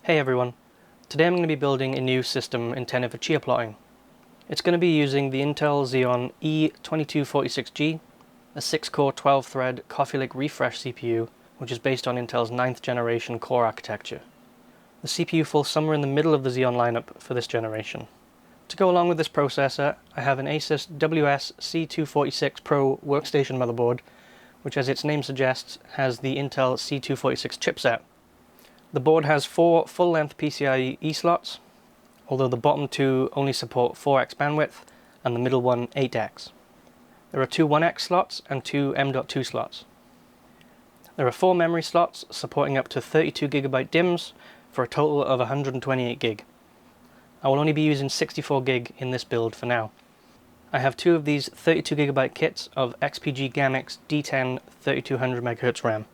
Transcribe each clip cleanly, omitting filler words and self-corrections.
Hey everyone, today I'm going to be building a new system intended for chia plotting. It's going to be using the Intel Xeon E-2246G, a 6-core 12-thread Coffee Lake refresh CPU, which is based on Intel's 9th generation core architecture. The CPU falls somewhere in the middle of the Xeon lineup for this generation. To go along with this processor, I have an Asus WS-C246 Pro workstation motherboard, which as its name suggests, has the Intel C246 chipset. The board has 4 full-length PCIe slots, although the bottom 2 only support 4x bandwidth and the middle one 8x. There are 2 1x slots and 2 M.2 slots. There are 4 memory slots supporting up to 32GB DIMMs for a total of 128GB. I will only be using 64GB in this build for now. I have 2 of these 32GB kits of XPG Gamix D10 3200MHz RAM.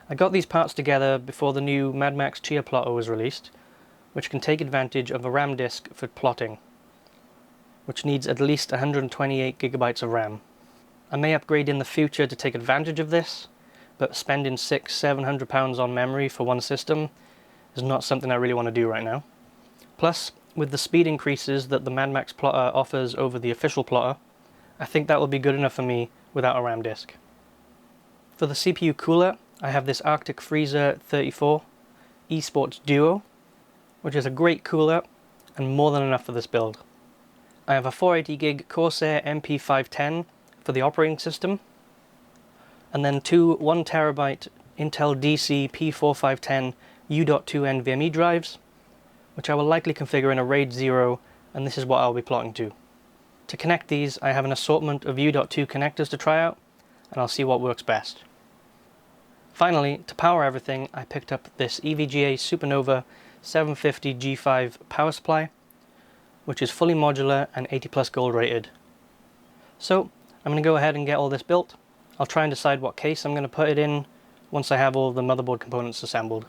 I got these parts together before the new Madmax chia-plotter was released, which can take advantage of a RAM disk for plotting, which needs at least 128GB of RAM. I may upgrade in the future to take advantage of this, but spending £600–700 on memory for one system is not something I really want to do right now. Plus, with the speed increases that the Madmax plotter offers over the official plotter, I think that will be good enough for me without a RAM disk. For the CPU cooler, I have this Arctic Freezer 34 eSports Duo, which is a great cooler and more than enough for this build. I have a 480GB Corsair MP510 for the operating system, and then 2 1TB Intel DC P4510 U.2 nvme drives, which I will likely configure in a RAID 0, and this is what I'll be plotting to. To connect these, I have an assortment of U.2 connectors to try out, and I'll see what works best. Finally, to power everything, I picked up this EVGA Supernova 750 G5 power supply, which is fully modular and 80+ gold rated. So, I'm going to go ahead and get all this built. I'll try and decide what case I'm going to put it in once I have all the motherboard components assembled.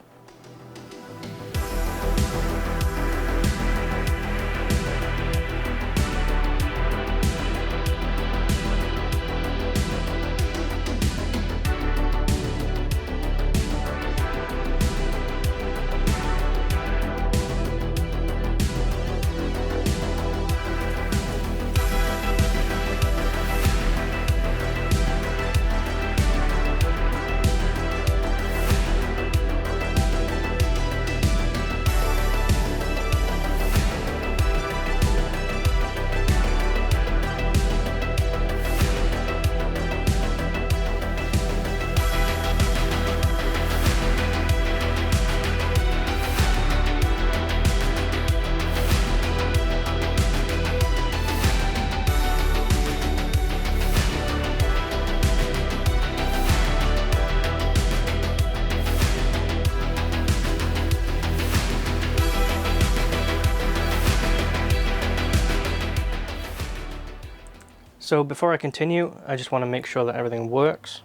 So before I continue, I just want to make sure that everything works.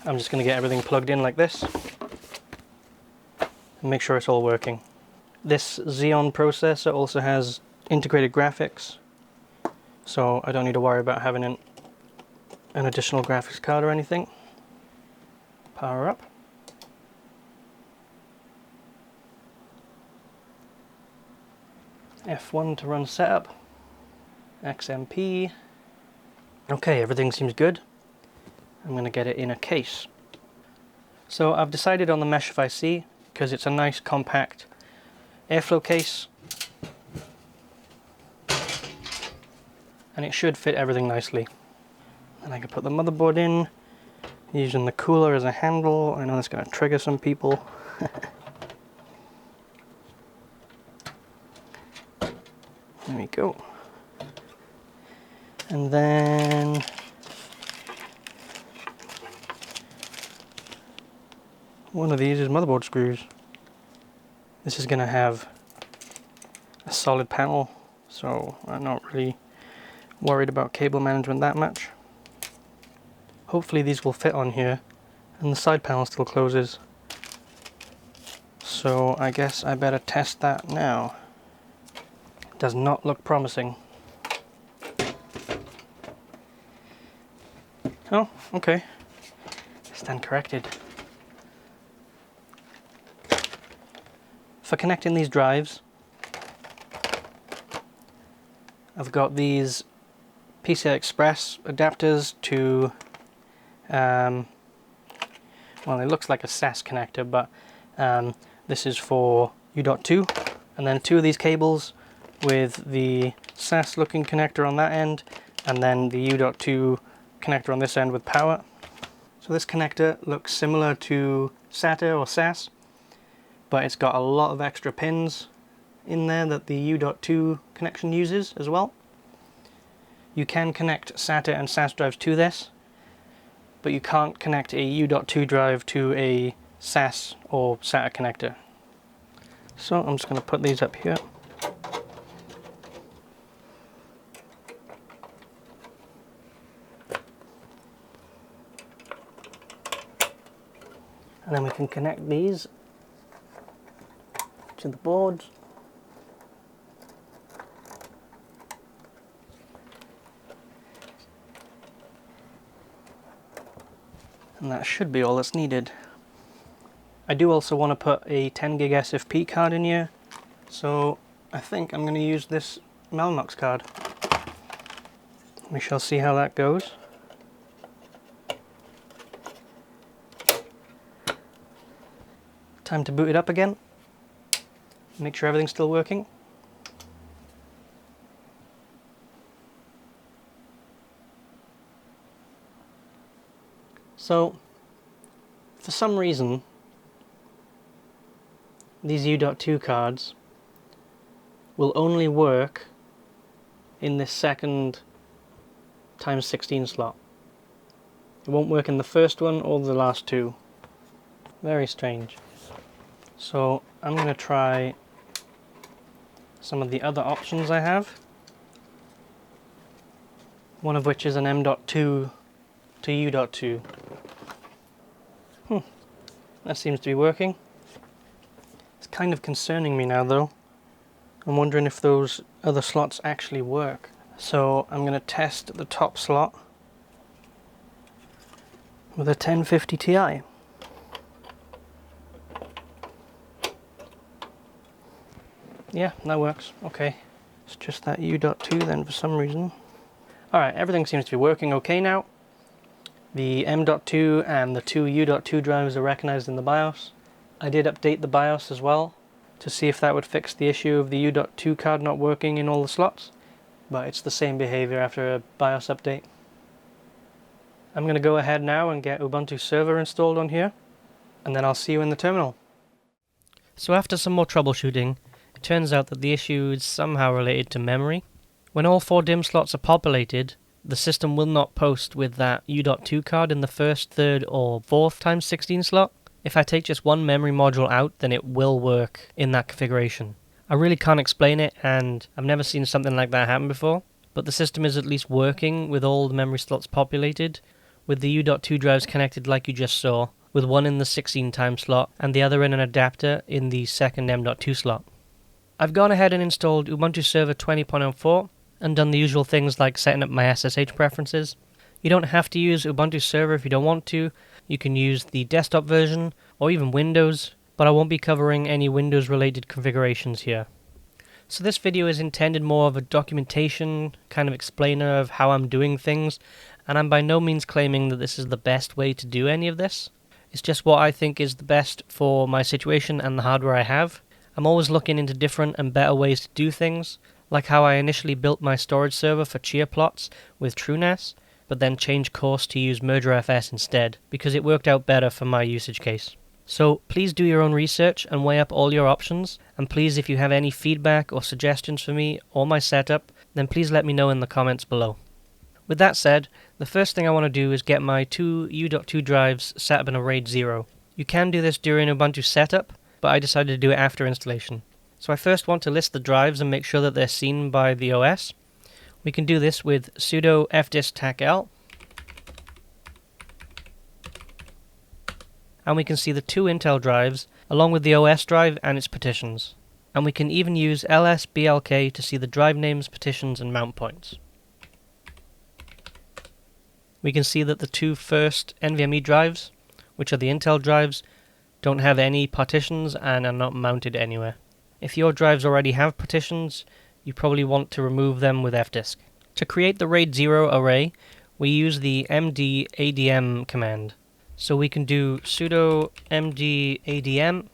I'm just going to get everything plugged in like this and make sure it's all working. This Xeon processor also has integrated graphics, so I don't need to worry about having an additional graphics card or anything. Power up. F1 to run setup. XMP. Okay, everything seems good. I'm going to get it in a case. So I've decided on the Mesh FIC because it's a nice compact airflow case and it should fit everything nicely. And I can put the motherboard in using the cooler as a handle. I know that's going to trigger some people. There we go. And then one of these is motherboard screws. This is going to have a solid panel, so I'm not really worried about cable management that much. Hopefully these will fit on here, and the side panel still closes. So I guess I better test that now. It does not look promising. Oh, okay. Stand corrected. for connecting these drives, I've got these PCI Express adapters to, well, it looks like a SAS connector, but this is for U.2, and then two of these cables with the SAS looking connector on that end, and then the U.2 connector on this end with power. So this connector looks similar to SATA or SAS, but it's got a lot of extra pins in there that the U.2 connection uses as well. You can connect SATA and SAS drives to this, but you can't connect a U.2 drive to a SAS or SATA connector. So I'm just going to put these up here. And then we can connect these to the boards. And that should be all that's needed. I do also want to put a 10 gig SFP card in here, so I think I'm going to use this Madmax card. We shall see how that goes. Time to boot it up again. Make sure everything's still working. So, for some reason, these U.2 cards will only work in this second ×16 slot. It won't work in the first one or the last two. Very strange. So I'm going to try some of the other options I have. One of which is an M.2 to U.2. That seems to be working. It's kind of concerning me now though. I'm wondering if those other slots actually work. So I'm going to test the top slot with a 1050 Ti. Yeah, that works. Okay. It's just that U.2 then for some reason. Alright, everything seems to be working okay now. The M.2 and the two U.2 drives are recognized in the BIOS. I did update the BIOS as well to see if that would fix the issue of the U.2 card not working in all the slots, but it's the same behavior after a BIOS update. I'm going to go ahead now and get Ubuntu Server installed on here, and then I'll see you in the terminal. So after some more troubleshooting, it turns out that the issue is somehow related to memory. When all 4 DIMM slots are populated, the system will not post with that U.2 card in the first, third or fourth ×16 slot. If I take just one memory module out, then it will work in that configuration. I really can't explain it, and I've never seen something like that happen before, but the system is at least working with all the memory slots populated, with the U.2 drives connected like you just saw, with one in the 16 time slot and the other in an adapter in the second M.2 slot. I've gone ahead and installed Ubuntu Server 20.04 and done the usual things like setting up my SSH preferences. You don't have to use Ubuntu Server if you don't want to. You can use the desktop version or even Windows, but I won't be covering any Windows related configurations here. So this video is intended more of a documentation kind of explainer of how I'm doing things, and I'm by no means claiming that this is the best way to do any of this. It's just what I think is the best for my situation and the hardware I have. I'm always looking into different and better ways to do things, like how I initially built my storage server for chia-plots with TrueNAS, but then changed course to use MergerFS instead, because it worked out better for my usage case. So please do your own research and weigh up all your options, and please, if you have any feedback or suggestions for me or my setup, then please let me know in the comments below. With that said, the first thing I want to do is get my 2 U.2 drives set up in a RAID 0. You can do this during Ubuntu setup, but I decided to do it after installation. So I first want to list the drives and make sure that they're seen by the OS. We can do this with sudo fdisk-tac-l, and we can see the 2 Intel drives along with the OS drive and its partitions. And we can even use lsblk to see the drive names, partitions and mount points. We can see that the 2 first NVMe drives, which are the Intel drives, don't have any partitions and are not mounted anywhere. If your drives already have partitions, you probably want to remove them with fdisk. To create the RAID 0 array, we use the md-adm command. So we can do sudo md-adm,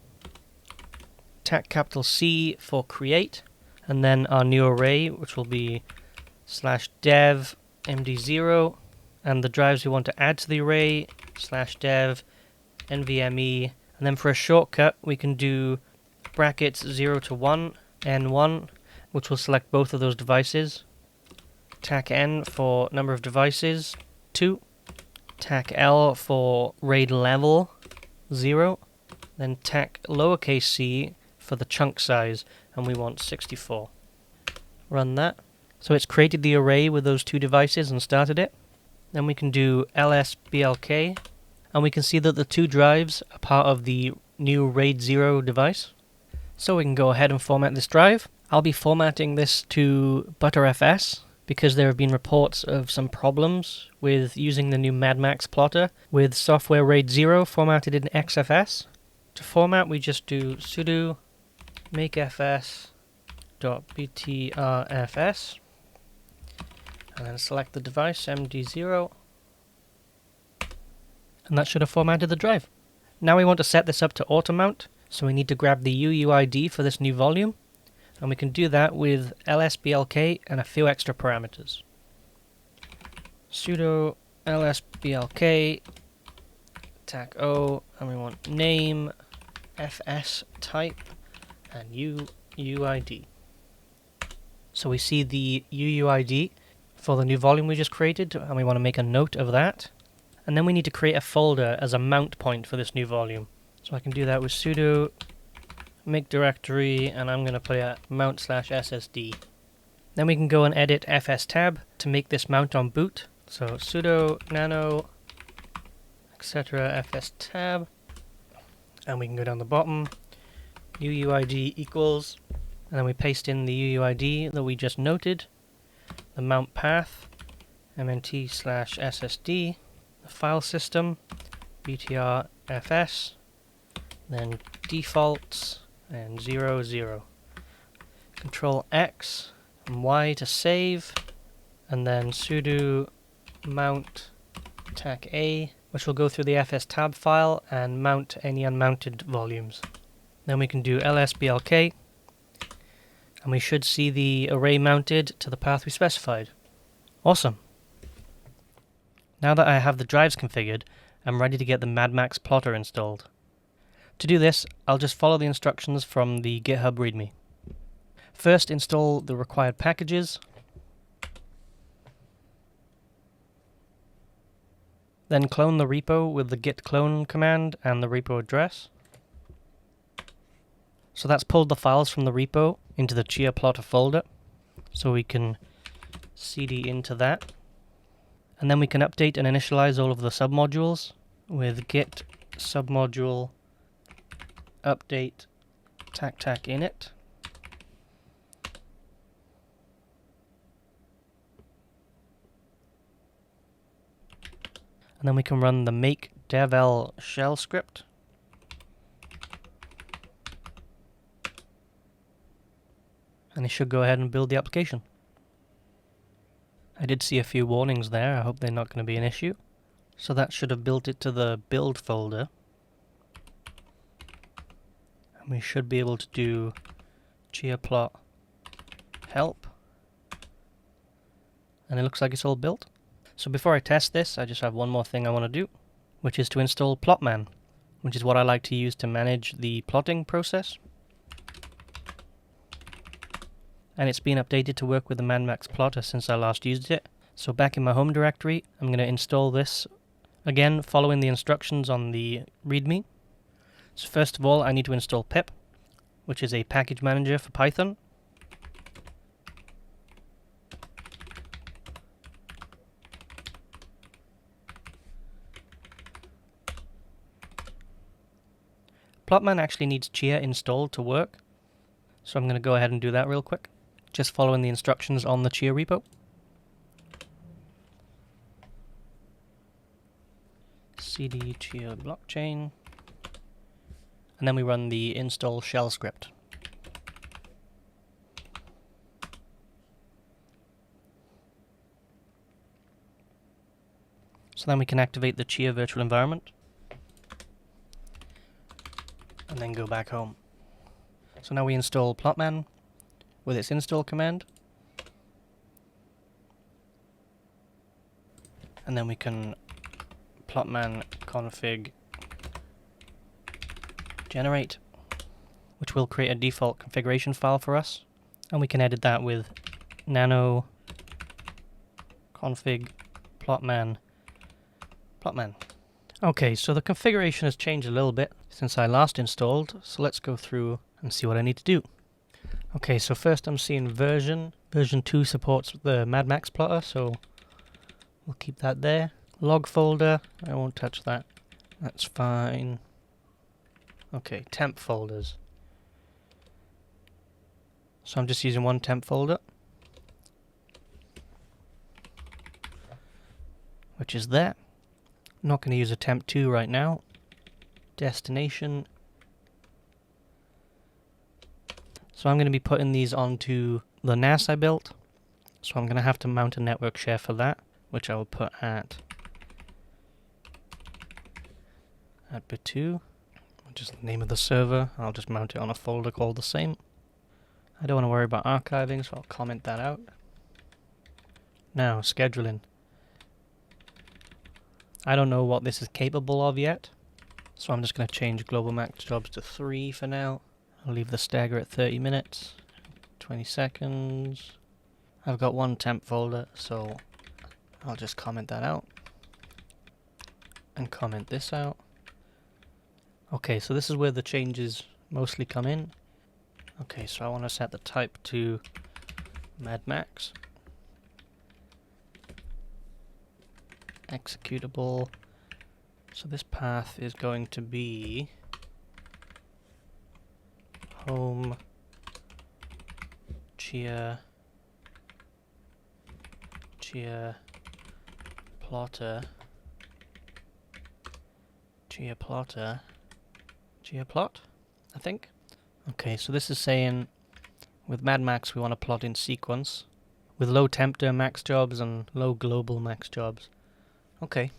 tac capital C for create, and then our new array, which will be /dev md0, and the drives we want to add to the array, /dev nvme, and then for a shortcut we can do brackets 0 to 1, n1, which will select both of those devices, tac n for number of devices, 2, tac L for RAID level, 0, then tac lowercase c for the chunk size, and we want 64. Run that. So it's created the array with those two devices and started it. Then we can do lsblk, and we can see that the two drives are part of the new RAID 0 device. So we can go ahead and format this drive. I'll be formatting this to Btrfs, because there have been reports of some problems with using the new Madmax plotter with software RAID 0 formatted in XFS. To format, we just do sudo makefs.btrfs, and then select the device, MD0, and that should have formatted the drive. Now we want to set this up to auto-mount, so we need to grab the UUID for this new volume, and we can do that with lsblk and a few extra parameters. Sudo lsblk tac o, and we want name, fs type, and UUID. So we see the UUID for the new volume we just created, and we want to make a note of that. And then we need to create a folder as a mount point for this new volume. So I can do that with sudo make directory, and I'm going to put it mount/ssd. Then we can go and edit fstab to make this mount on boot. So sudo nano etc fstab, and we can go down the bottom, UUID equals, and then we paste in the UUID that we just noted, the mount path, mnt/ssd, the file system, btrfs, then defaults, and 0, 0. Control X and Y to save, and then sudo mount tac A, which will go through the fstab file and mount any unmounted volumes. Then we can do lsblk, and we should see the array mounted to the path we specified. Awesome. Now that I have the drives configured, I'm ready to get the Madmax plotter installed. To do this, I'll just follow the instructions from the GitHub README. First, install the required packages. Then clone the repo with the git clone command and the repo address. So that's pulled the files from the repo into the chia-plotter folder, so we can cd into that. And then we can update and initialize all of the submodules with git submodule update tac init. And then we can run the make devel shell script. And it should go ahead and build the application. I did see a few warnings there. I hope they're not going to be an issue. So that should have built it to the build folder. And we should be able to do chia-plot help. And it looks like it's all built. So before I test this, I just have one more thing I want to do, which is to install Plotman, which is what I like to use to manage the plotting process. And it's been updated to work with the Madmax plotter since I last used it. So back in my home directory, I'm going to install this, again following the instructions on the README. So first of all, I need to install pip, which is a package manager for Python. Plotman actually needs Chia installed to work, so I'm going to go ahead and do that real quick, just following the instructions on the Chia repo. cd chia blockchain, and then we run the install shell script. So then we can activate the Chia virtual environment and then go back home. So now we install Plotman with its install command, and then we can Plotman config generate, which will create a default configuration file for us, and we can edit that with nano config Plotman. Okay, so the configuration has changed a little bit since I last installed, so let's go through and see what I need to do. Okay, so first I'm seeing version 2 supports the Madmax plotter, so we'll keep that there. Log folder, I won't touch that, that's fine. Okay, temp folders. So I'm just using one temp folder, which is there. I'm not going to use a temp 2 right now. Destination. So I'm going to be putting these onto the NAS I built. So I'm going to have to mount a network share for that, which I will put at bit 2, which is the name of the server. I'll just mount it on a folder called the same. I don't want to worry about archiving, so I'll comment that out. Now, scheduling. I don't know what this is capable of yet, so I'm just going to change global max jobs to 3 for now. I'll leave the stagger at 30 minutes, 20 seconds. I've got one temp folder, so I'll just comment that out. And comment this out. Okay, so this is where the changes mostly come in. Okay, so I want to set the type to Madmax. Executable. So this path is going to be home chia-plotter chia-plot, I think. Okay, so this is saying with Madmax we want to plot in sequence with low temperature max jobs and low global max jobs. Okay,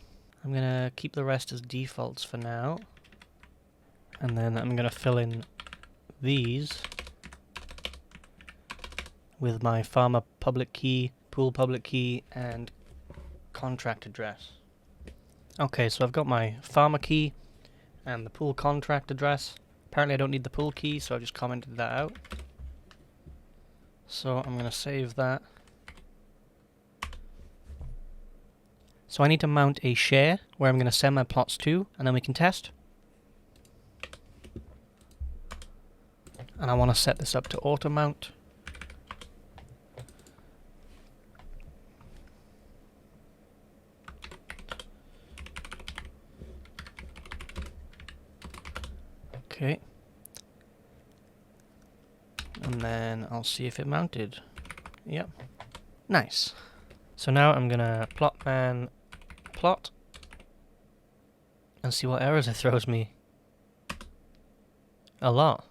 I'm gonna keep the rest as defaults for now, and then I'm gonna fill in these with my farmer public key, pool public key, and contract address. Okay, so I've got my farmer key and the pool contract address. Apparently I don't need the pool key, so I just commented that out. So I'm gonna save that. So I need to mount a share where I'm going to send my plots to, and then we can test. And I want to set this up to auto mount. Okay. And then I'll see if it mounted. Yep. Nice. So now I'm going to Plotman plot and see what errors it throws me. A lot.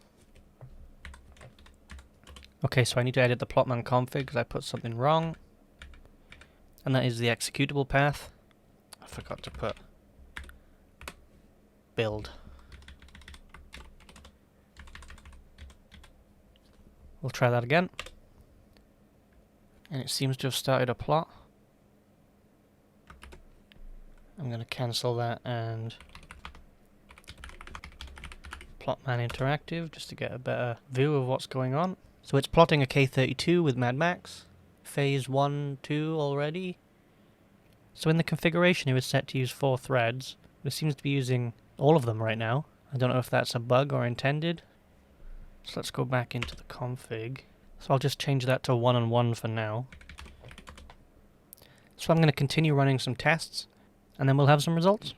Okay, so I need to edit the Plotman config because I put something wrong. And that is the executable path. I forgot to put build. We'll try that again. And it seems to have started a plot. I'm going to cancel that and Plotman interactive just to get a better view of what's going on. So it's plotting a K32 with Madmax. Phase 1, 2 already. So in the configuration it was set to use 4 threads. But it seems to be using all of them right now. I don't know if that's a bug or intended. So let's go back into the config. So I'll just change that to 1 and 1 for now. So I'm going to continue running some tests, and then we'll have some results.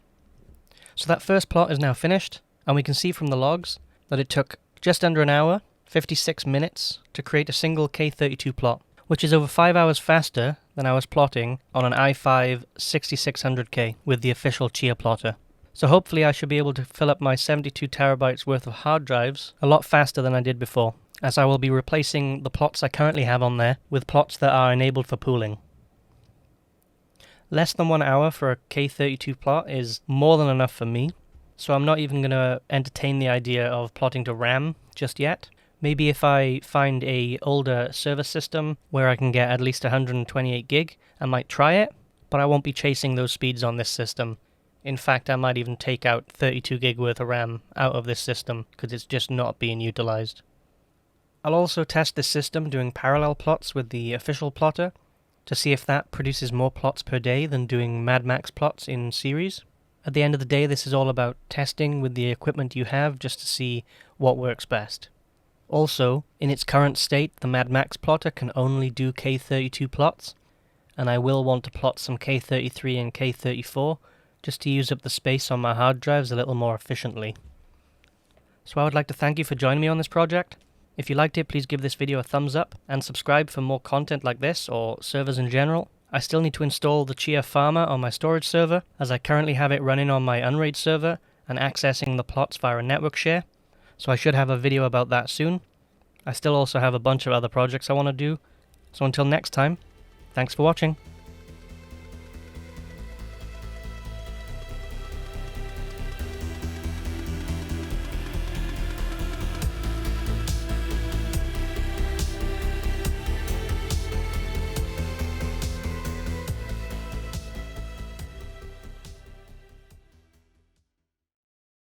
So that first plot is now finished, and we can see from the logs that it took just under an hour, 56 minutes, to create a single K32 plot, which is over 5 hours faster than I was plotting on an i5 6600K with the official chia-plotter. So hopefully I should be able to fill up my 72 terabytes worth of hard drives a lot faster than I did before, as I will be replacing the plots I currently have on there with plots that are enabled for pooling. Less than 1 hour for a K32 plot is more than enough for me, so I'm not even going to entertain the idea of plotting to RAM just yet. Maybe if I find a older server system where I can get at least 128 gig, I might try it, but I won't be chasing those speeds on this system. In fact, I might even take out 32 gig worth of RAM out of this system because it's just not being utilized. I'll also test this system doing parallel plots with the official plotter to see if that produces more plots per day than doing Madmax plots in series. At the end of the day, this is all about testing with the equipment you have just to see what works best. Also, in its current state, the Madmax plotter can only do K32 plots, and I will want to plot some K33 and K34 just to use up the space on my hard drives a little more efficiently. So I would like to thank you for joining me on this project. If you liked it, please give this video a thumbs up and subscribe for more content like this or servers in general. I still need to install the Chia Farmer on my storage server, as I currently have it running on my Unraid server and accessing the plots via a network share, so I should have a video about that soon. I still also have a bunch of other projects I want to do, so until next time, thanks for watching.